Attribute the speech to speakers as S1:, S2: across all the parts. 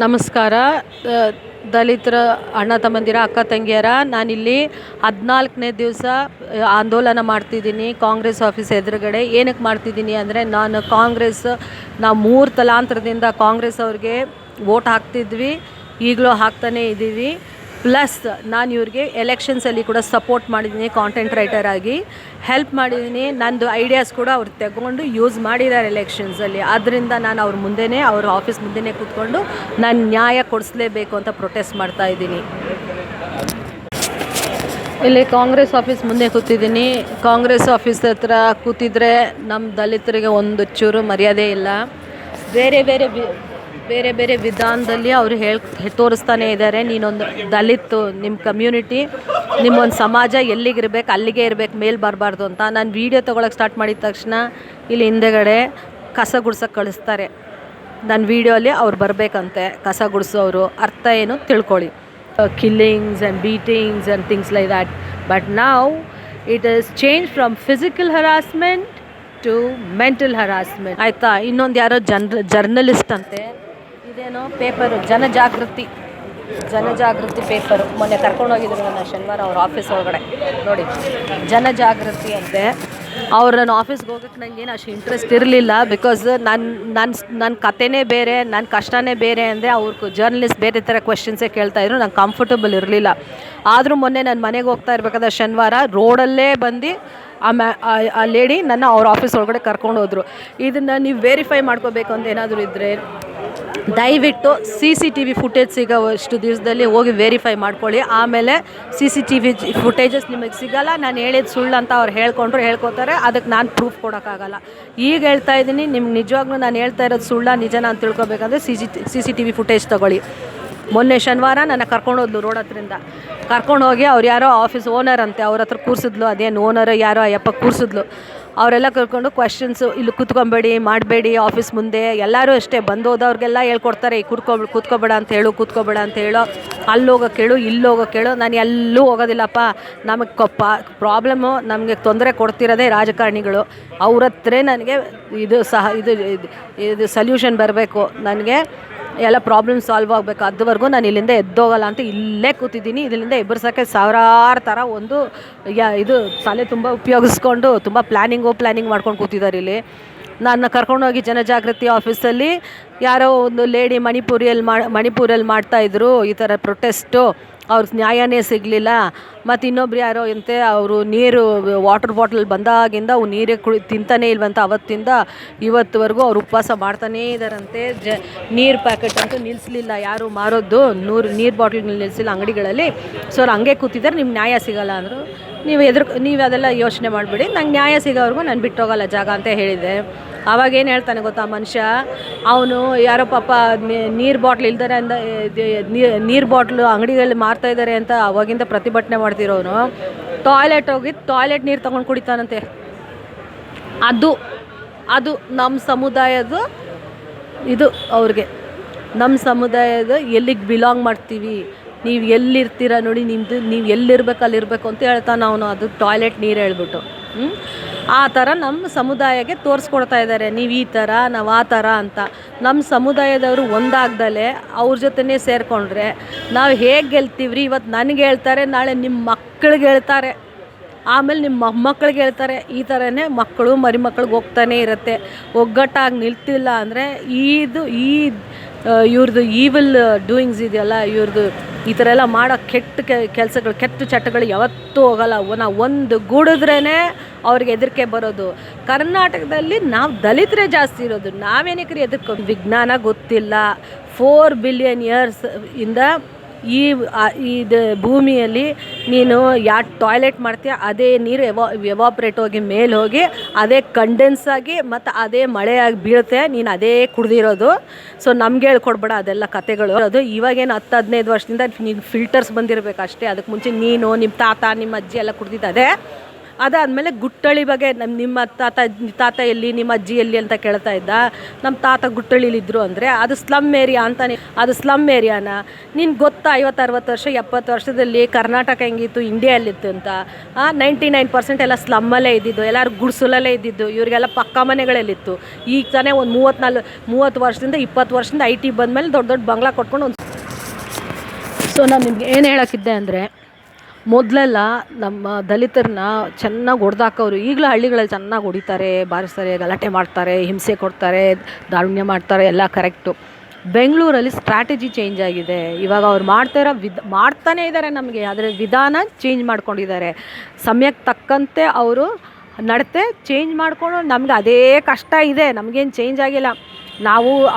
S1: ನಮಸ್ಕಾರ. ದಲಿತರ ಅಣ್ಣ ತಮ್ಮಂದಿರ, ಅಕ್ಕ ತಂಗಿಯರ, ನಾನಿಲ್ಲಿ 14ನೇ ದಿವಸ ಆಂದೋಲನ ಮಾಡ್ತಿದ್ದೀನಿ ಕಾಂಗ್ರೆಸ್ ಆಫೀಸ್ ಎದುರುಗಡೆ. ಏನಕ್ಕೆ ಮಾಡ್ತಿದ್ದೀನಿ ಅಂದರೆ, ನಾವು 3 ತಲಾಂತರದಿಂದ ಕಾಂಗ್ರೆಸ್ ಅವ್ರಿಗೆ ವೋಟ್ ಹಾಕ್ತಿದ್ವಿ, ಈಗಲೂ ಹಾಕ್ತಾನೇ ಇದ್ದೀವಿ. ಪ್ಲಸ್ ನಾನು ಇವ್ರಿಗೆ ಎಲೆಕ್ಷನ್ಸಲ್ಲಿ ಕೂಡ ಸಪೋರ್ಟ್ ಮಾಡಿದ್ದೀನಿ, ಕಾಂಟೆಂಟ್ ರೈಟರ್ ಆಗಿ ಹೆಲ್ಪ್ ಮಾಡಿದ್ದೀನಿ. ನಂದು ಐಡಿಯಾಸ್ ಕೂಡ ಅವ್ರು ತಗೊಂಡು ಯೂಸ್ ಮಾಡಿದ್ದಾರೆ ಎಲೆಕ್ಷನ್ಸಲ್ಲಿ. ಆದ್ದರಿಂದ ನಾನು ಅವ್ರ ಆಫೀಸ್ ಮುಂದೆನೇ ಕೂತ್ಕೊಂಡು ನಾನು ನ್ಯಾಯ ಕೊಡಿಸ್ಲೇಬೇಕು ಅಂತ ಪ್ರೊಟೆಸ್ಟ್ ಮಾಡ್ತಾ ಇದ್ದೀನಿ. ಇಲ್ಲಿ ಕಾಂಗ್ರೆಸ್ ಆಫೀಸ್ ಮುಂದೆ ಕೂತಿದ್ದೀನಿ. ಕಾಂಗ್ರೆಸ್ ಆಫೀಸ್ ಹತ್ರ ಕೂತಿದ್ರೆ ನಮ್ಮ ದಲಿತರಿಗೆ ಒಂದು ಚೂರು ಮರ್ಯಾದೆ ಇಲ್ಲ. ಬೇರೆ ಬೇರೆ ವಿಧಾನದಲ್ಲಿ ಅವರು ತೋರಿಸ್ತಾನೆ ಇದ್ದಾರೆ. ನೀನೊಂದು ದಲಿತು, ನಿಮ್ಮ ಕಮ್ಯುನಿಟಿ, ನಿಮ್ಮೊಂದು ಸಮಾಜ ಎಲ್ಲಿಗಿರ್ಬೇಕು ಅಲ್ಲಿಗೆ ಇರಬೇಕು, ಮೇಲೆ ಬರಬಾರ್ದು ಅಂತ. ನಾನು ವೀಡಿಯೋ ತೊಗೊಳಕ್ಕೆ ಸ್ಟಾರ್ಟ್ ಮಾಡಿದ ತಕ್ಷಣ ಇಲ್ಲಿ ಹಿಂದೆಗಡೆ ಕಸ ಗುಡ್ಸೋಕ್ಕೆ ಕಳಿಸ್ತಾರೆ. ನನ್ನ ವೀಡಿಯೋಲಿ ಅವ್ರು ಬರಬೇಕಂತೆ ಕಸ ಗುಡಿಸೋರು. ಅರ್ಥ ಏನು ತಿಳ್ಕೊಳ್ಳಿ. Killings and beatings and things like that. But now it is change from physical harassment to mental harassment. ಆಯಿತಾ? ಇನ್ನೊಂದು ಯಾರೋ ಜರ್ನಲಿಸ್ಟ್ ಅಂತೆ, ಇದೇನೋ ಪೇಪರು ಜನಜಾಗೃತಿ ಪೇಪರು ಮೊನ್ನೆ ಕರ್ಕೊಂಡೋಗಿದ್ರು ನನ್ನ ಶನಿವಾರ ಅವ್ರ ಆಫೀಸ್ ಒಳಗಡೆ. ನೋಡಿ, ಜನಜಾಗೃತಿ ಅಂತೆ. ನನ್ನ ಆಫೀಸ್ಗೆ ಹೋಗೋಕ್ಕೆ ನನಗೇನು ಅಷ್ಟು ಇಂಟ್ರೆಸ್ಟ್ ಇರಲಿಲ್ಲ. ಬಿಕಾಸ್ ನನ್ನ ಕತೆನೇ ಬೇರೆ, ನನ್ನ ಕಷ್ಟನೇ ಬೇರೆ ಅಂದರೆ ಅವ್ರಿಗೆ ಜರ್ನಲಿಸ್ಟ್ ಬೇರೆ ಥರ ಕ್ವೆಶನ್ಸೇ ಕೇಳ್ತಾಯಿದ್ರು. ನಂಗೆ ಕಂಫರ್ಟಬಲ್ ಇರಲಿಲ್ಲ. ಆದರೂ ಮೊನ್ನೆ ನಾನು ಮನೆಗೆ ಹೋಗ್ತಾ ಇರಬೇಕಾದ್ರೆ ಶನಿವಾರ ರೋಡಲ್ಲೇ ಬಂದು ಆ ಲೇಡಿ ನನ್ನ ಅವ್ರ ಆಫೀಸ್ ಒಳಗಡೆ ಕರ್ಕೊಂಡು ಹೋದರು. ಇದನ್ನು ನೀವು ವೆರಿಫೈ ಮಾಡ್ಕೋಬೇಕು ಅಂತ ಏನಾದರೂ ಇದ್ದರೆ ದಯವಿಟ್ಟು CCTV ಫುಟೇಜ್ ಸಿಗೋವಷ್ಟು ದಿವಸದಲ್ಲಿ ಹೋಗಿ ವೆರಿಫೈ ಮಾಡ್ಕೊಳ್ಳಿ. ಆಮೇಲೆ CCTV ಫುಟೇಜಸ್ ನಿಮಗೆ ಸಿಗೋಲ್ಲ. ನಾನು ಹೇಳಿದ ಸುಳ್ಳು ಅಂತ ಅವ್ರು ಹೇಳ್ಕೊತಾರೆ. ಅದಕ್ಕೆ ನಾನು ಪ್ರೂಫ್ ಕೊಡೋಕ್ಕಾಗಲ್ಲ. ಈಗ ಹೇಳ್ತಾ ಇದ್ದೀನಿ, ನಿಮ್ಗೆ ನಿಜವಾಗ್ಲೂ ನಾನು ಹೇಳ್ತಾ ಇರೋದು ನಿಜನ ಅಂತ ತಿಳ್ಕೊಬೇಕಂದ್ರೆ CCTV ಫುಟೇಜ್ ತೊಗೊಳ್ಳಿ. ಮೊನ್ನೆ ಶನಿವಾರ ನನ್ನ ಕರ್ಕೊಂಡೋದ್ಲು ರೋಡ್ ಹತ್ರಿಂದ. ಕರ್ಕೊಂಡೋಗಿ ಅವ್ರು ಯಾರೋ ಆಫೀಸ್ ಓನರ್ ಅಂತೆ, ಅವ್ರ ಹತ್ರ ಕೂರಿಸಿದ್ಲು. ಅದೇನು ಓನರ್ ಯಾರೋ ಅಯ್ಯಪ್ಪ ಕೂರಿಸಿದ್ಲು. ಅವರೆಲ್ಲ ಕರ್ಕೊಂಡು ಕ್ವೆಶನ್ಸು, ಇಲ್ಲಿ ಕೂತ್ಕೊಬೇಡಿ, ಮಾಡಬೇಡಿ ಆಫೀಸ್ ಮುಂದೆ. ಎಲ್ಲರೂ ಅಷ್ಟೇ, ಬಂದೋದವ್ರಿಗೆಲ್ಲ ಹೇಳ್ಕೊಡ್ತಾರೆ, ಕೂತ್ಕೋಬೇಡ ಅಂತ ಹೇಳೋ, ಅಲ್ಲಿ ಹೋಗೋಕೆ ಹೇಳು, ಇಲ್ಲಿ ಹೋಗೋಕೆ ಹೇಳು. ನಾನು ಎಲ್ಲೂ ಹೋಗೋದಿಲ್ಲಪ್ಪ. ನಮಗೆ ಪ್ರಾಬ್ಲಮ್ಮು, ನಮಗೆ ತೊಂದರೆ ಕೊಡ್ತಿರೋದೇ ರಾಜಕಾರಣಿಗಳು. ಅವ್ರ ಹತ್ರ ನನಗೆ ಇದು ಸಲ್ಯೂಷನ್ ಬರಬೇಕು. ನನಗೆ ಎಲ್ಲ ಪ್ರಾಬ್ಲಮ್ ಸಾಲ್ವ್ ಆಗಬೇಕು. ಅದುವರೆಗೂ ನಾನು ಇಲ್ಲಿಂದ ಎದ್ದೋಗಲ್ಲ ಅಂತ ಇಲ್ಲೇ ಕೂತಿದ್ದೀನಿ. ಇದರಿಂದ ಎಬ್ಬರ್ಸೋಕ್ಕೆ ಸಾವಿರಾರು ಥರ ಇದು ತಲೆ ತುಂಬ ಉಪಯೋಗಿಸ್ಕೊಂಡು ತುಂಬ ಪ್ಲ್ಯಾನಿಂಗ್ ಮಾಡ್ಕೊಂಡು ಕೂತಿದ್ದಾರೆ ಇಲ್ಲಿ. ನನ್ನ ಕರ್ಕೊಂಡೋಗಿ ಜನಜಾಗೃತಿ ಆಫೀಸಲ್ಲಿ ಯಾರೋ ಒಂದು ಲೇಡಿ ಮಣಿಪುರಲ್ಲಿ ಮಾಡ್ತಾಯಿದ್ರು ಈ ಥರ ಪ್ರೊಟೆಸ್ಟು. ಅವ್ರಿಗೆ ನ್ಯಾಯನೇ ಸಿಗಲಿಲ್ಲ. ಮತ್ತು ಇನ್ನೊಬ್ರು ಯಾರೋ ಅವರು ವಾಟರ್ ಬಾಟಲ್ ಬಂದಾಗಿಂದ ಅವು ನೀರೇ ತಿಂತಾನೇ ಇಲ್ವಂತ. ಅವತ್ತಿಂದ ಇವತ್ತುವರೆಗೂ ಅವ್ರು ಉಪವಾಸ ಮಾಡ್ತಾನೇ ಇದ್ದಾರಂತೆ. ನೀರು ಪ್ಯಾಕೆಟ್ ಅಂತೂ ನಿಲ್ಲಿಸಲಿಲ್ಲ ಯಾರು ಮಾರೋದು. ನೀರು ಬಾಟಲ್ ನಿಲ್ಲಿಸಿಲ್ಲ ಅಂಗಡಿಗಳಲ್ಲಿ. ಸೊ ಅವ್ರು ಹಂಗೆ ಕೂತಿದ್ದಾರೆ. ನಿಮ್ಗೆ ನ್ಯಾಯ ಸಿಗೋಲ್ಲ ಅಂದರು. ನೀವು ಅದೆಲ್ಲ ಯೋಚನೆ ಮಾಡಬೇಡಿ, ನಂಗೆ ನ್ಯಾಯ ಸಿಗೋವರೆಗೂ ನಾನು ಬಿಟ್ಟೋಗಲ್ಲ ಜಾಗ ಅಂತ ಹೇಳಿದೆ. ಆವಾಗೇನು ಹೇಳ್ತಾನೆ ಗೊತ್ತಾ ಮನುಷ್ಯ, ಅವನು ಯಾರೋ ಪಾಪ ನೀರು ಬಾಟ್ಲ್ ಇಲ್ದಾರೆ ಅಂದ ನೀರು ಬಾಟ್ಲು ಅಂಗಡಿಗಳಲ್ಲಿ ಮಾರ್ತಾಯಿದ್ದಾರೆ ಅಂತ ಅವಾಗಿಂದ ಪ್ರತಿಭಟನೆ ಮಾಡ್ತಿರೋನು ಟಾಯ್ಲೆಟ್ ಹೋಗಿ ನೀರು ತೊಗೊಂಡು ಕುಡಿತಾನಂತೆ. ಅದು ನಮ್ಮ ಸಮುದಾಯದ ಇದು. ಅವ್ರಿಗೆ ನಮ್ಮ ಸಮುದಾಯದ ಎಲ್ಲಿಗೆ ಬಿಲಾಂಗ್ ಮಾಡ್ತೀವಿ, ನೀವು ಎಲ್ಲಿರ್ತೀರ ನೋಡಿ, ನೀವು ಎಲ್ಲಿರ್ಬೇಕು ಅಲ್ಲಿರಬೇಕು ಅಂತ ಹೇಳ್ತಾನೆ ಅವನು. ಅದು ಟಾಯ್ಲೆಟ್ ನೀರು ಹೇಳ್ಬಿಟ್ಟು ಆ ಥರ ನಮ್ಮ ಸಮುದಾಯಕ್ಕೆ ತೋರಿಸ್ಕೊಡ್ತಾ ಇದ್ದಾರೆ. ನೀವು ಈ ಥರ, ನಾವು ಆ ಥರ ಅಂತ. ನಮ್ಮ ಸಮುದಾಯದವರು ಒಂದಾಗ್ದಲೇ ಅವ್ರ ಜೊತೆನೇ ಸೇರಿಕೊಂಡ್ರೆ ನಾವು ಹೇಗೆ ಗೆಲ್ತೀವ್ರಿ? ಇವತ್ತು ನನಗೆ ಹೇಳ್ತಾರೆ, ನಾಳೆ ನಿಮ್ಮ ಮಕ್ಕಳಿಗೆ ಹೇಳ್ತಾರೆ, ಆಮೇಲೆ ನಿಮ್ಮ ಮೊಮ್ಮಕ್ಕಳಿಗೆ ಹೇಳ್ತಾರೆ. ಈ ಥರನೇ ಮಕ್ಕಳು ಮರಿಮಕ್ಳಿಗೆ ಹೋಗ್ತಾನೆ ಇರುತ್ತೆ. ಒಗ್ಗಟ್ಟಾಗಿ ನಿಲ್ತಿಲ್ಲ ಅಂದರೆ ಇವ್ರದ್ದು ಈವಿಲ್ ಡೂಯಿಂಗ್ಸ್ ಇದೆಯಲ್ಲ, ಇವ್ರದ್ದು ಈ ಥರ ಎಲ್ಲ ಮಾಡೋ ಕೆಲಸಗಳು, ಕೆಟ್ಟ ಚಟಗಳು ಯಾವತ್ತೂ ಹೋಗಲ್ಲ. ನಾವು ಒಂದು ಗೂಡಿದ್ರೇ ಅವ್ರಿಗೆ ಹೆದರಿಕೆ ಬರೋದು. ಕರ್ನಾಟಕದಲ್ಲಿ ನಾವು ದಲಿತರೇ ಜಾಸ್ತಿ ಇರೋದು. ನಾವೇನಕ್ಕೆ ಎದುರ್ಕೊಂಡು? ವಿಜ್ಞಾನ ಗೊತ್ತಿಲ್ಲ. 4 ಬಿಲಿಯನ್ ಇಯರ್ಸ್ ಇಂದ ಇದು ಭೂಮಿಯಲ್ಲಿ ನೀನು ಟಾಯ್ಲೆಟ್ ಮಾಡ್ತೀಯ, ಅದೇ ನೀರು ಎವಾಪ್ರೇಟ್ ಹೋಗಿ ಮೇಲೆ ಹೋಗಿ ಅದೇ ಕಂಡೆನ್ಸ್ ಆಗಿ ಮತ್ತು ಅದೇ ಮಳೆಯಾಗಿ ಬೀಳುತ್ತೆ. ನೀನು ಅದೇ ಕುಡ್ದಿರೋದು. ಸೊ ನಮ್ಗೆ ಹೇಳ್ಕೊಡ್ಬೇಡ ಅದೆಲ್ಲ ಕತೆಗಳು. ಅದು ಇವಾಗೇನು 10-15 ವರ್ಷದಿಂದ ನೀನು ಫಿಲ್ಟರ್ಸ್ ಬಂದಿರಬೇಕು ಅಷ್ಟೇ. ಅದಕ್ಕೆ ಮುಂಚೆ ನೀನು, ನಿಮ್ಮ ತಾತ, ನಿಮ್ಮ ಅಜ್ಜಿ ಎಲ್ಲ ಕುಡ್ದಿದ್ದು ಅದೇ. ಅದಾದಮೇಲೆ ಗುಟ್ಟಳ್ಳಿ ಬಗ್ಗೆ ನಿಮ್ಮ ತಾತ ಎಲ್ಲಿ, ನಿಮ್ಮ ಅಜ್ಜಿ ಎಲ್ಲಿ ಅಂತ ಕೇಳ್ತಾ ಇದ್ದ. ನಮ್ಮ ತಾತ ಗುಟ್ಟಳ್ಳಿಲಿದ್ದರು ಅಂದರೆ ಅದು ಸ್ಲಮ್ ಏರಿಯಾ ಅಂತಾನೆ. ಅದು ಸ್ಲಮ್ ಏರಿಯಾನ ನಿನ್ಗೆ ಗೊತ್ತಾ? 50-60 ವರ್ಷ 70 ವರ್ಷದಲ್ಲಿ ಕರ್ನಾಟಕ ಹೆಂಗಿತ್ತು, ಇಂಡಿಯಾ ಎಲ್ಲಿತ್ತು ಅಂತ. 99% ಎಲ್ಲ ಸ್ಲಮ್ಮಲ್ಲೇ ಇದ್ದಿದ್ದು, ಎಲ್ಲರೂ ಗುಡ್ಸಲಲ್ಲೇ ಇದ್ದಿದ್ದು. ಇವರಿಗೆಲ್ಲ ಪಕ್ಕ ಮನೆಗಳಲ್ಲಿತ್ತು. ಈಗ ತಾನೇ ಒಂದು 30 ವರ್ಷದಿಂದ 20 ವರ್ಷದಿಂದ IT ಬಂದಮೇಲೆ ದೊಡ್ಡ ದೊಡ್ಡ ಬಂಗ್ಲಾ ಕೊಟ್ಕೊಂಡು ಒಂದು. ಸೊ ನಾನು ನಿಮ್ಗೆ ಏನು ಹೇಳೋಕ್ಕಿದ್ದೆ ಅಂದರೆ, ಮೊದಲೆಲ್ಲ ನಮ್ಮ ದಲಿತರನ್ನ ಚೆನ್ನಾಗಿ ಹೊಡೆದಾಕೋರು. ಈಗಲೂ ಹಳ್ಳಿಗಳಲ್ಲಿ ಚೆನ್ನಾಗಿ ಹೊಡಿತಾರೆ, ಬಾರಿಸ್ತಾರೆ, ಗಲಾಟೆ ಮಾಡ್ತಾರೆ, ಹಿಂಸೆ ಕೊಡ್ತಾರೆ, ದಾರುಣ್ಯ ಮಾಡ್ತಾರೆ, ಎಲ್ಲ ಕರೆಕ್ಟು. ಬೆಂಗಳೂರಲ್ಲಿ ಸ್ಟ್ರಾಟಜಿ ಚೇಂಜ್ ಆಗಿದೆ. ಇವಾಗ ಅವ್ರು ಮಾಡ್ತಾನೇ ಇದ್ದಾರೆ ನಮಗೆ, ಆದರೆ ವಿಧಾನ ಚೇಂಜ್ ಮಾಡ್ಕೊಂಡಿದ್ದಾರೆ. ಸಮಯಕ್ಕೆ ತಕ್ಕಂತೆ ಅವರು ನಡತೆ ಚೇಂಜ್ ಮಾಡಿಕೊಂಡು, ನಮ್ಗೆ ಅದೇ ಕಷ್ಟ ಇದೆ, ನಮಗೇನು ಚೇಂಜ್ ಆಗಿಲ್ಲ.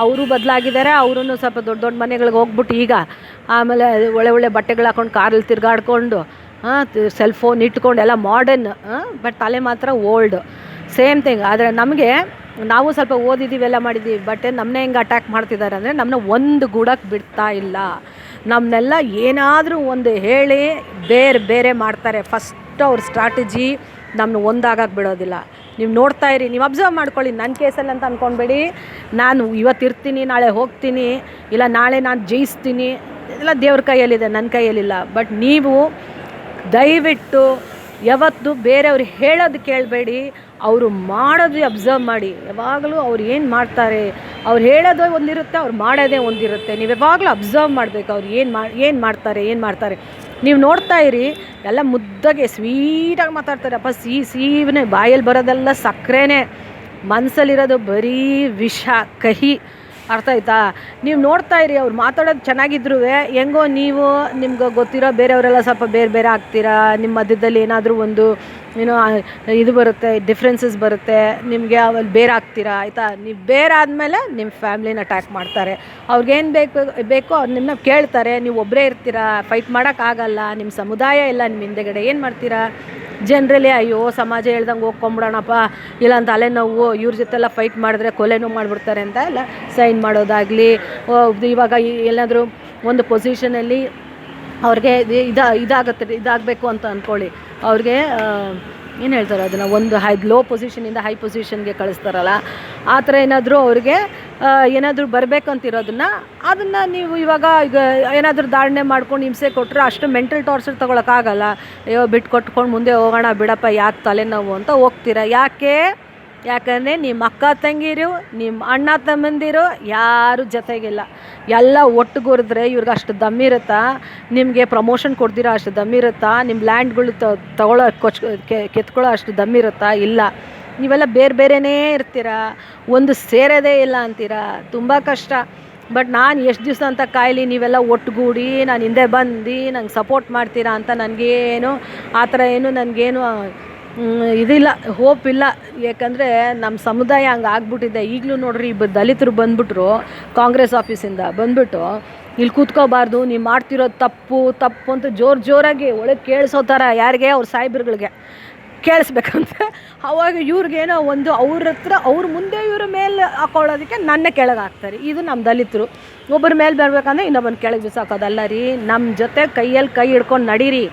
S1: ಅವರು ಬದಲಾಗಿದ್ದಾರೆ. ಅವರೂ ಸ್ವಲ್ಪ ದೊಡ್ಡ ದೊಡ್ಡ ಮನೆಗಳಿಗೆ ಹೋಗ್ಬಿಟ್ಟು ಈಗ ಆಮೇಲೆ ಒಳ್ಳೆ ಬಟ್ಟೆಗಳು ಹಾಕ್ಕೊಂಡು ಕಾರಲ್ಲಿ ತಿರುಗಾಡ್ಕೊಂಡು ಸೆಲ್ ಫೋನ್ ಇಟ್ಕೊಂಡು ಎಲ್ಲ ಮಾಡರ್ನ್, ಬಟ್ ತಲೆ ಮಾತ್ರ ಓಲ್ಡ್, ಸೇಮ್ ಥಿಂಗ್. ಆದರೆ ನಾವು ಸ್ವಲ್ಪ ಓದಿದ್ದೀವಿ, ಎಲ್ಲ ಮಾಡಿದ್ದೀವಿ, ಬಟ್ ನಮ್ಮನ್ನೇ ಹೆಂಗೆ ಅಟ್ಯಾಕ್ ಮಾಡ್ತಿದ್ದಾರೆ ಅಂದರೆ, ನಮ್ಮನ್ನ ಒಂದು ಗೂಡಕ್ಕೆ ಬಿಡ್ತಾ ಇಲ್ಲ. ನಮ್ಮನ್ನೆಲ್ಲ ಏನಾದರೂ ಒಂದು ಹೇಳಿ ಬೇರೆ ಮಾಡ್ತಾರೆ. ಫಸ್ಟ್ ಅವ್ರ ಸ್ಟ್ರಾಟಜಿ ನಮ್ಮನ್ನ ಒಂದಾಗಕ್ಕೆ ಬಿಡೋದಿಲ್ಲ. ನೀವು ನೋಡ್ತಾ ಇರಿ, ನೀವು ಅಬ್ಸರ್ವ್ ಮಾಡ್ಕೊಳ್ಳಿ. ನನ್ನ ಕೇಸಲ್ಲಿ ಅಂತ ಅಂದ್ಕೊಳ್ಬೇಡಿ, ನಾನು ಇವತ್ತು ಇರ್ತೀನಿ, ನಾಳೆ ಹೋಗ್ತೀನಿ, ಇಲ್ಲ ನಾಳೆ ನಾನು ಜಯಿಸ್ತೀನಿ, ಎಲ್ಲ ದೇವ್ರ ಕೈಯಲ್ಲಿದೆ, ನನ್ನ ಕೈಯಲ್ಲಿಲ್ಲ. ಬಟ್ ನೀವು ದಯವಿಟ್ಟು ಯಾವತ್ತು ಬೇರೆಯವ್ರು ಹೇಳೋದು ಕೇಳಬೇಡಿ, ಅವರು ಮಾಡೋದು ಅಬ್ಸರ್ವ್ ಮಾಡಿ. ಯಾವಾಗಲೂ ಅವ್ರು ಏನು ಮಾಡ್ತಾರೆ, ಅವ್ರು ಹೇಳೋದು ಒಂದಿರುತ್ತೆ, ಅವ್ರು ಮಾಡೋದೇ ಒಂದಿರುತ್ತೆ. ನೀವು ಯಾವಾಗಲೂ ಅಬ್ಸರ್ವ್ ಮಾಡಬೇಕು, ಅವ್ರು ಏನು ಮಾಡ್ತಾರೆ. ನೀವು ನೋಡ್ತಾ ಇರಿ, ಎಲ್ಲ ಮುದ್ದಾಗೆ ಸ್ವೀಟಾಗಿ ಮಾತಾಡ್ತಾರೆ. ಅಪ್ಪ ಸಿಹಿನೇ, ಬಾಯಲ್ಲಿ ಬರೋದೆಲ್ಲ ಸಕ್ಕರೆನೇ, ಮನಸ್ಸಲ್ಲಿರೋದು ಬರೀ ವಿಷ, ಕಹಿ. ಅರ್ಥ ಆಯ್ತಾ? ನೀವು ನೋಡ್ತಾ ಇರಿ, ಅವ್ರು ಮಾತಾಡೋದು ಚೆನ್ನಾಗಿದ್ರು ಹೆಂಗೋ ನಿಮ್ಗೆ ಗೊತ್ತಿರೋ ಬೇರೆಯವರೆಲ್ಲ ಸ್ವಲ್ಪ ಬೇರೆ ಆಗ್ತೀರಾ. ನಿಮ್ಮ ಮಧ್ಯದಲ್ಲಿ ಏನಾದರೂ ಒಂದು ಇದು ಬರುತ್ತೆ, ಡಿಫ್ರೆನ್ಸಸ್ ಬರುತ್ತೆ, ನಿಮಗೆ ಅವಲ್ಲಿ ಬೇರೆ ಆಗ್ತೀರಾ. ಆಯಿತಾ? ನೀವು ಬೇರೆ ಆದಮೇಲೆ ನಿಮ್ಮ ಫ್ಯಾಮ್ಲಿನ ಅಟ್ಯಾಕ್ ಮಾಡ್ತಾರೆ. ಅವ್ರಿಗೇನು ಬೇಕೋ ಅವ್ರು ನಿಮ್ಮನ್ನ ಕೇಳ್ತಾರೆ. ನೀವು ಒಬ್ಬರೇ ಇರ್ತೀರಾ, ಫೈಟ್ ಮಾಡೋಕ್ಕಾಗಲ್ಲ, ನಿಮ್ಮ ಸಮುದಾಯ ಇಲ್ಲ ನಿಮ್ಮ ಹಿಂದೆಗಡೆ. ಏನು ಮಾಡ್ತೀರಾ? ಜನರಲಿ ಅಯ್ಯೋ ಸಮಾಜ ಹೇಳ್ದಂಗೆ ಹೋಗ್ಕೊಂಬಿಡೋಣಪ್ಪ, ಇಲ್ಲಾಂತ ತಲೆನೋವು, ಇವ್ರ ಜೊತೆಲ್ಲ ಫೈಟ್ ಮಾಡಿದ್ರೆ ಕೊಲೆನೂ ಮಾಡಿಬಿಡ್ತಾರೆ ಅಂತ ಎಲ್ಲ ಸೈನ್ ಮಾಡೋದಾಗಲಿ. ಇವಾಗ ಎಲ್ಲಾದರೂ ಒಂದು ಪೊಸಿಷನಲ್ಲಿ ಅವ್ರಿಗೆ ಇದಾಗಬೇಕು ಅಂತ ಅಂದ್ಕೊಳ್ಳಿ, ಅವ್ರಿಗೆ ಏನು ಹೇಳ್ತಾರೆ ಅದನ್ನು, ಒಂದು ಲೋ ಪೊಸಿಷನಿಂದ ಹೈ ಪೊಸಿಷನ್ಗೆ ಕಳಿಸ್ತಾರಲ್ಲ, ಆ ಥರ ಏನಾದರೂ ಅವ್ರಿಗೆ ಏನಾದರೂ ಬರಬೇಕಂತಿರೋದನ್ನು ನೀವು ಈಗ ಏನಾದರೂ ಧಾರಣೆ ಮಾಡ್ಕೊಂಡು ಹಿಂಸೆ ಕೊಟ್ಟರೆ ಅಷ್ಟು ಮೆಂಟಲ್ ಟಾರ್ಚರ್ ತೊಗೊಳಕ್ಕಾಗಲ್ಲ. ಅಯ್ಯೋ ಬಿಟ್ಟು ಕೊಟ್ಕೊಂಡು ಮುಂದೆ ಹೋಗೋಣ ಬಿಡಪ್ಪ, ಯಾಕೆ ತಲೆನೋವು ಅಂತ ಹೋಗ್ತೀರಾ. ಯಾಕಂದರೆ ನಿಮ್ಮ ಅಕ್ಕ ತಂಗಿರು, ನಿಮ್ಮ ಅಣ್ಣ ತಮ್ಮಂದಿರು ಯಾರು ಜೊತೆಗಿಲ್ಲ, ಎಲ್ಲ ಒಟ್ಟುಗೂರಿದ್ರೆ ಇವ್ರಿಗೆ ಅಷ್ಟು ದಮ್ಮಿರುತ್ತಾ? ನಿಮಗೆ ಪ್ರಮೋಷನ್ ಕೊಡ್ದಿರೋ ಅಷ್ಟು ದಮ್ಮಿರುತ್ತಾ? ನಿಮ್ಮ ಲ್ಯಾಂಡ್ಗಳು ಕೆತ್ಕೊಳ್ಳೋ ಅಷ್ಟು ದಮ್ಮಿರುತ್ತಾ? ಇಲ್ಲ. ನೀವೆಲ್ಲ ಬೇರೆನೇ ಇರ್ತೀರಾ, ಒಂದು ಸೇರೋದೇ ಇಲ್ಲ ಅಂತೀರಾ. ತುಂಬ ಕಷ್ಟ. ಬಟ್ ನಾನು ಎಷ್ಟು ದಿವಸ ಅಂತ ಕಾಯಲಿ, ನೀವೆಲ್ಲ ಒಟ್ಟುಗೂಡಿ ನಾನು ಹಿಂದೆ ಬಂದು ನಂಗೆ ಸಪೋರ್ಟ್ ಮಾಡ್ತೀರಾ ಅಂತ ನನಗೇನು ಆ ಥರ ನನಗೇನು ಇದಿಲ್ಲ, ಹೋಪ್ ಇಲ್ಲ. ಯಾಕಂದರೆ ನಮ್ಮ ಸಮುದಾಯ ಹಂಗೆ ಆಗ್ಬಿಟ್ಟಿದೆ. ಈಗಲೂ ನೋಡ್ರಿ, ದಲಿತರು ಬಂದುಬಿಟ್ರು ಕಾಂಗ್ರೆಸ್ ಆಫೀಸಿಂದ ಬಂದುಬಿಟ್ಟು, ಇಲ್ಲಿ ಕೂತ್ಕೋಬಾರ್ದು, ನೀವು ಮಾಡ್ತಿರೋದು ತಪ್ಪು ಅಂತ ಜೋರಾಗಿ ಒಳಗೆ ಕೇಳಿಸೋ ಥರ, ಯಾರಿಗೆ? ಅವ್ರ ಸಾಹೇಬ್ರುಗಳಿಗೆ ಕೇಳಿಸ್ಬೇಕಂತ. ಅವಾಗ ಇವ್ರಿಗೇನೋ ಒಂದು ಅವ್ರ ಮುಂದೆ ಇವ್ರ ಮೇಲೆ ಹಾಕೊಳ್ಳೋದಕ್ಕೆ ನನ್ನ ಕೆಳಗೆ ಹಾಕ್ತಾರೆ. ಇದು ನಮ್ಮ ದಲಿತರು. ಒಬ್ಬರ ಮೇಲೆ ಬರಬೇಕಂದ್ರೆ ಇನ್ನೊಬ್ಬನ ಕೆಳಗೆ ಬಿಸಾಕೋದಲ್ಲ ರೀ. ನಮ್ಮ ಜೊತೆ ಕೈಯಲ್ಲಿ ಕೈ ಹಿಡ್ಕೊಂಡು ನಡೀರಿ.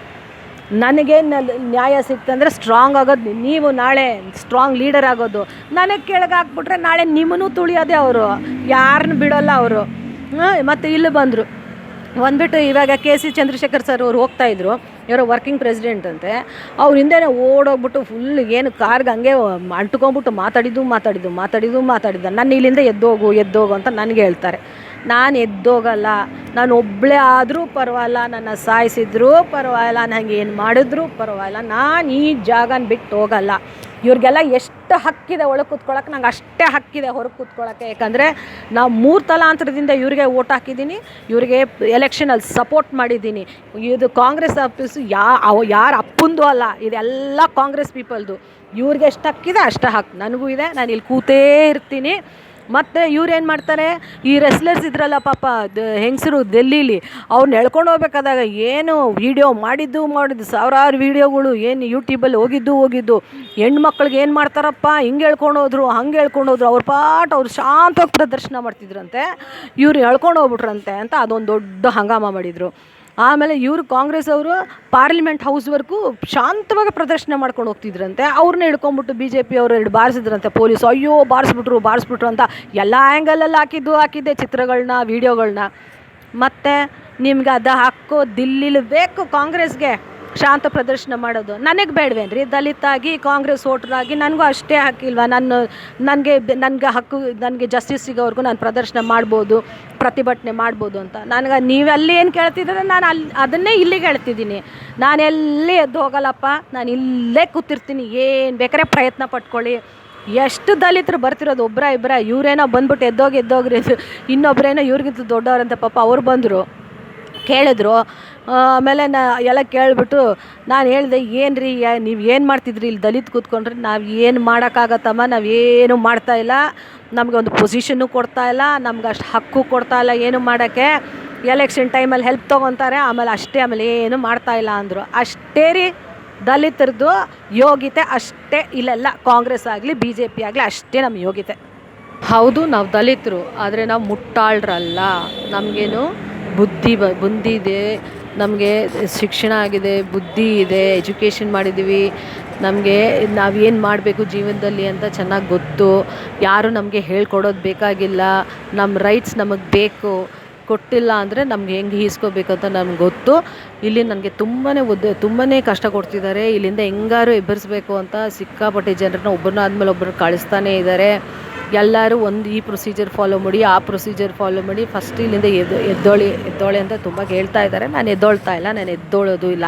S1: ನನಗೆ ನ್ಯಾಯ ಸಿಕ್ತಂದರೆ ಸ್ಟ್ರಾಂಗ್ ಆಗೋದು ನೀವು, ನಾಳೆ ಸ್ಟ್ರಾಂಗ್ ಲೀಡರ್ ಆಗೋದು. ನನಗೆ ಕೆಳಗೆ ಹಾಕ್ಬಿಟ್ರೆ ನಾಳೆ ನಿಮ್ಮನ್ನು ತುಳಿಯೋದೇ ಅವರು, ಯಾರನ್ನ ಬಿಡೋಲ್ಲ ಅವರು. ಮತ್ತು ಇಲ್ಲಿ ಬಂದುಬಿಟ್ಟು ಇವಾಗ KC ಚಂದ್ರಶೇಖರ್ ಸರ್ ಅವ್ರು ಹೋಗ್ತಾಯಿದ್ರು, ಇವರೋ ವರ್ಕಿಂಗ್ ಪ್ರೆಸಿಡೆಂಟ್ ಅಂತೆ. ಅವ್ರ ಹಿಂದೆನೇ ಓಡೋಗ್ಬಿಟ್ಟು ಫುಲ್ ಏನು ಕಾರ್ಗೆ ಹಂಗೆ ಅಂಟ್ಕೊಂಡ್ಬಿಟ್ಟು ಮಾತಾಡಿದ್ದು. ನನ್ನ ಇಲ್ಲಿಂದ ಎದ್ದೋಗು ಅಂತ ನನಗೆ ಹೇಳ್ತಾರೆ. ನಾನು ಎದ್ದೋಗಲ್ಲ. ನಾನು ಒಬ್ಬಳೇ ಆದರೂ ಪರವಾಗಿಲ್ಲ, ನನ್ನ ಸಾಯಿಸಿದ್ರೂ ಪರವಾಗಿಲ್ಲ, ನನಗೆ ಏನು ಮಾಡಿದ್ರೂ ಪರವಾಗಿಲ್ಲ, ನಾನು ಈ ಜಾಗನ ಬಿಟ್ಟು ಹೋಗಲ್ಲ. ಇವ್ರಿಗೆಲ್ಲ ಎಷ್ಟು ಹಕ್ಕಿದೆ ಒಳಗೆ ಕೂತ್ಕೊಳ್ಳೋಕೆ, ನಂಗೆ ಅಷ್ಟೇ ಹಕ್ಕಿದೆ ಹೊರಗೆ ಕೂತ್ಕೊಳ್ಳೋಕ್ಕೆ. ಯಾಕಂದರೆ ನಾವು 3 ತಲಾಂತರದಿಂದ ಇವ್ರಿಗೆ ಓಟ್ ಹಾಕಿದ್ದೀನಿ, ಇವ್ರಿಗೆ ಎಲೆಕ್ಷನಲ್ಲಿ ಸಪೋರ್ಟ್ ಮಾಡಿದ್ದೀನಿ. ಇದು ಕಾಂಗ್ರೆಸ್ ಆಫೀಸು ಯಾರ ಅಪ್ಪಂದು ಅಲ್ಲ, ಇದೆಲ್ಲ ಕಾಂಗ್ರೆಸ್ ಪೀಪಲ್ದು. ಇವ್ರಿಗೆ ಎಷ್ಟು ಹಕ್ಕಿದೆ ಅಷ್ಟು ಹಕ್ಕು ನನಗೂ ಇದೆ. ನಾನು ಇಲ್ಲಿ ಕೂತೇ ಇರ್ತೀನಿ. ಮತ್ತು ಇವ್ರೇನು ಮಾಡ್ತಾರೆ, ಈ ರೆಸ್ಲರ್ಸ್ ಇದ್ರಲ್ಲ ಪಾಪ ಹೆಂಗಸರು ಡೆಲ್ಲೀಲಿ, ಅವ್ರನ್ನ ಎಳ್ಕೊಂಡು ಹೋಗ್ಬೇಕಾದಾಗ ಏನು ವೀಡಿಯೋ ಮಾಡಿದ್ದು ಸಾವಿರಾರು ವೀಡಿಯೋಗಳು ಏನು ಯೂಟ್ಯೂಬಲ್ಲಿ ಹೋಗಿದ್ದು ಹೆಣ್ಮಕ್ಳಿಗೆ ಏನು ಮಾಡ್ತಾರಪ್ಪ, ಹಿಂಗೆ ಹೇಳ್ಕೊಂಡೋದ್ರು ಹಂಗೆ ಹೇಳ್ಕೊಂಡೋದ್ರು, ಅವ್ರು ಶಾಂತವಾಗಿ ಪ್ರದರ್ಶನ ಮಾಡ್ತಿದ್ರಂತೆ, ಇವ್ರು ಹೇಳ್ಕೊಂಡು ಹೋಗ್ಬಿಟ್ರಂತೆ ಅಂತ ಅದೊಂದು ದೊಡ್ಡ ಹಂಗಾಮ ಮಾಡಿದರು. ಆಮೇಲೆ ಇವರು ಕಾಂಗ್ರೆಸ್ ಅವರು ಪಾರ್ಲಿಮೆಂಟ್ ಹೌಸ್ವರೆಗೂ ಶಾಂತವಾಗಿ ಪ್ರದರ್ಶನ ಮಾಡ್ಕೊಂಡು ಹೋಗ್ತಿದ್ರಂತೆ. ಅವ್ರನ್ನ ಹಿಡ್ಕೊಂಬಿಟ್ಟು BJP ಅವರು 2 ಬಾರಿಸಿದ್ರಂತೆ ಪೊಲೀಸು. ಅಯ್ಯೋ ಬಾರಿಸ್ಬಿಟ್ರು ಅಂತ ಎಲ್ಲ ಆ್ಯಂಗಲಲ್ಲಿ ಹಾಕಿದ್ದೆ ಚಿತ್ರಗಳನ್ನ, ವೀಡಿಯೋಗಳನ್ನ. ಮತ್ತು ನಿಮ್ಗೆ ಅದು ಹಾಕೋ ದಿಲ್ಲಿಲಿ ಬೇಕು ಕಾಂಗ್ರೆಸ್ಗೆ ಶಾಂತ ಪ್ರದರ್ಶನ ಮಾಡೋದು. ನನಗೆ ಬೇಡವೇನ್ರಿ? ದಲಿತಾಗಿ ಕಾಂಗ್ರೆಸ್ ವೋಟ್ರಾಗಿ ನನಗೂ ಅಷ್ಟೇ ಹಾಕಿಲ್ವಾ? ನನಗೆ ಹಕ್ಕು, ನನಗೆ ಜಸ್ಟಿಸ್ ಸಿಗೋವರೆಗೂ ನಾನು ಪ್ರದರ್ಶನ ಮಾಡ್ಬೋದು, ಪ್ರತಿಭಟನೆ ಮಾಡ್ಬೋದು ಅಂತ. ನನಗೆ ನೀವಲ್ಲಿ ಏನು ಕೇಳ್ತಿದ್ರೆ ನಾನು ಅದನ್ನೇ ಇಲ್ಲಿಗೆ ಹೇಳ್ತಿದ್ದೀನಿ. ನಾನು ಎಲ್ಲಿ ಎದ್ದು ಹೋಗಲ್ಲಪ್ಪ, ನಾನು ಇಲ್ಲೇ ಕೂತಿರ್ತೀನಿ. ಏನು ಬೇಕಾದ್ರೆ ಪ್ರಯತ್ನ ಪಟ್ಕೊಳ್ಳಿ. ಎಷ್ಟು ದಲಿತರು ಬರ್ತಿರೋದು, ಒಬ್ಬರ ಇಬ್ಬರ, ಇವರೇನೋ ಬಂದ್ಬಿಟ್ಟು ಎದ್ದೋಗ್ರಿ, ಇನ್ನೊಬ್ಬರೇನೋ ಇವ್ರಿಗಿಂತ ದೊಡ್ಡವ್ರಂತೆ ಪಾಪ ಅವ್ರು ಬಂದರು, ಕೇಳಿದ್ರು. ಆಮೇಲೆ ಎಲ್ಲ ಕೇಳಿಬಿಟ್ಟು ನಾನು ಹೇಳಿದೆ, ಏನು ರೀ ನೀವು ಏನು ಮಾಡ್ತಿದ್ರಿ ಇಲ್ಲಿ ದಲಿತ ಕೂತ್ಕೊಂಡ್ರೆ? ನಾವು ಏನು ಮಾಡೋಕ್ಕಾಗತ್ತಮ್ಮ, ನಾವೇನು ಮಾಡ್ತಾಯಿಲ್ಲ, ನಮಗೆ ಒಂದು ಪೊಸಿಷನ್ನು ಕೊಡ್ತಾಯಿಲ್ಲ, ನಮ್ಗೆ ಅಷ್ಟು ಹಕ್ಕು ಕೊಡ್ತಾಯಿಲ್ಲ ಏನು ಮಾಡೋಕ್ಕೆ. ಎಲೆಕ್ಷನ್ ಟೈಮಲ್ಲಿ ಹೆಲ್ಪ್ ತೊಗೊತಾರೆ, ಆಮೇಲೆ ಏನು ಮಾಡ್ತಾಯಿಲ್ಲ ಅಂದರು. ಅಷ್ಟೇ ರೀ ದಲಿತರದ್ದು ಯೋಗ್ಯತೆ, ಅಷ್ಟೇ. ಇಲ್ಲೆಲ್ಲ ಕಾಂಗ್ರೆಸ್ ಆಗಲಿ BJP ಆಗಲಿ ಅಷ್ಟೇ ನಮ್ಮ ಯೋಗ್ಯತೆ. ಹೌದು, ನಾವು ದಲಿತರು, ಆದರೆ ನಾವು ಮುಟ್ಟಾಳ್ರಲ್ಲ. ನಮಗೇನು ಬುದ್ಧಿ ಇದೆ, ನಮಗೆ ಶಿಕ್ಷಣ ಆಗಿದೆ, ಬುದ್ಧಿ ಇದೆ, ಎಜುಕೇಷನ್ ಮಾಡಿದ್ದೀವಿ. ನಮಗೆ ನಾವೇನು ಮಾಡಬೇಕು ಜೀವನದಲ್ಲಿ ಅಂತ ಚೆನ್ನಾಗಿ ಗೊತ್ತು. ಯಾರು ನಮಗೆ ಹೇಳ್ಕೊಡೋದು ಬೇಕಾಗಿಲ್ಲ. ನಮ್ಮ ರೈಟ್ಸ್ ನಮಗೆ ಬೇಕು. ಕೊಟ್ಟಿಲ್ಲ ಅಂದರೆ ನಮ್ಗೆ ಹೆಂಗೆ ಈಸ್ಕೋಬೇಕು ಅಂತ ನಮ್ಗೆ ಗೊತ್ತು. ಇಲ್ಲಿ ನನಗೆ ತುಂಬಾ ಕಷ್ಟ ಕೊಡ್ತಿದ್ದಾರೆ. ಇಲ್ಲಿಂದ ಹೆಂಗಾರು ಎಬ್ಬರಿಸ್ಬೇಕು ಅಂತ ಸಿಕ್ಕಾಪಟ್ಟೆ ಜನರನ್ನ ಒಬ್ಬರನ್ನಾದ್ಮೇಲೆ ಒಬ್ಬರು ಕಳಿಸ್ತಾನೇ ಇದ್ದಾರೆ. ಎಲ್ಲರೂ ಈ ಪ್ರೊಸೀಜರ್ ಫಾಲೋ ಮಾಡಿ, ಆ ಪ್ರೊಸೀಜರ್ ಫಾಲೋ ಮಾಡಿ, ಫಸ್ಟ್ ಇಲ್ಲಿಂದ ಎದ್ದೋಳಿ ಅಂತ ತುಂಬ ಹೇಳ್ತಾ ಇದ್ದಾರೆ. ನಾನು ಎದ್ದೋಳ್ತಾ ಇಲ್ಲ, ನಾನು ಎದ್ದೋಳೋದು ಇಲ್ಲ.